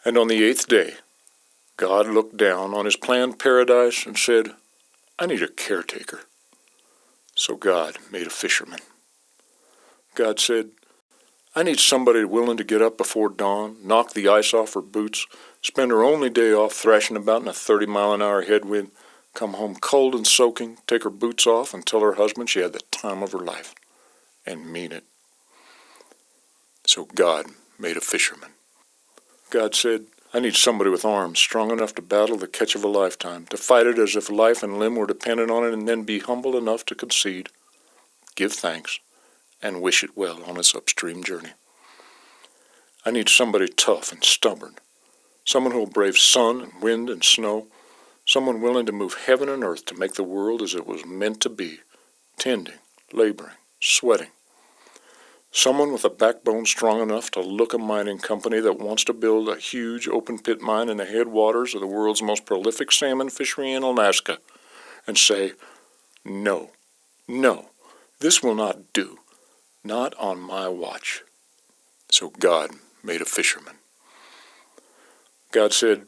And on the 8th day, God looked down on his planned paradise and said, I need a caretaker. So God made a fisherman. God said, I need somebody willing to get up before dawn, knock the ice off her boots, spend her only day off thrashing about in a 30-mile-an-hour headwind, come home cold and soaking, take her boots off, and tell her husband she had the time of her life, and mean it. So God made a fisherman. God said, I need somebody with arms strong enough to battle the catch of a lifetime, to fight it as if life and limb were dependent on it, and then be humble enough to concede, give thanks, and wish it well on its upstream journey. I need somebody tough and stubborn, someone who will brave sun and wind and snow, someone willing to move heaven and earth to make the world as it was meant to be, tending, laboring, sweating. Someone with a backbone strong enough to look a mining company that wants to build a huge open-pit mine in the headwaters of the world's most prolific salmon fishery in Alaska and say, no, this will not do, not on my watch. So God made a fisherman. God said,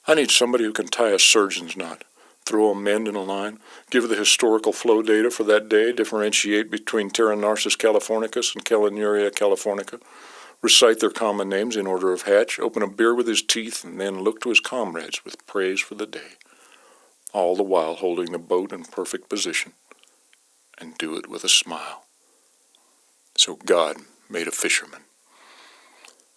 I need somebody who can tie a surgeon's knot, throw a mend in a line, give the historical flow data for that day, differentiate between Pteronarcis californicus and Calinuria californica, recite their common names in order of hatch, open a beer with his teeth, and then look to his comrades with praise for the day, all the while holding the boat in perfect position, and do it with a smile. So God made a fisherman.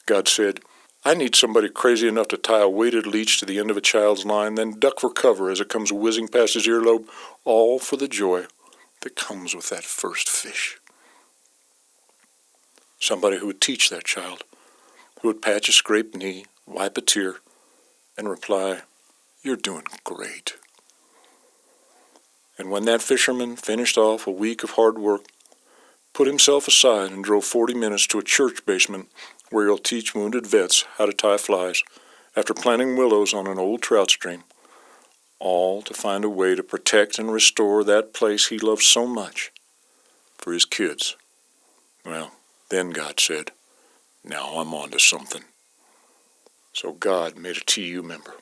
God said, I need somebody crazy enough to tie a weighted leech to the end of a child's line, then duck for cover as it comes whizzing past his earlobe, all for the joy that comes with that first fish. Somebody who would teach that child, who would patch a scraped knee, wipe a tear, and reply, You're doing great. And when that fisherman finished off a week of hard work, put himself aside and drove 40 minutes to a church basement where he'll teach wounded vets how to tie flies after planting willows on an old trout stream, all to find a way to protect and restore that place he loves so much for his kids. Well, then God said, now I'm on to something. So God made a TU member.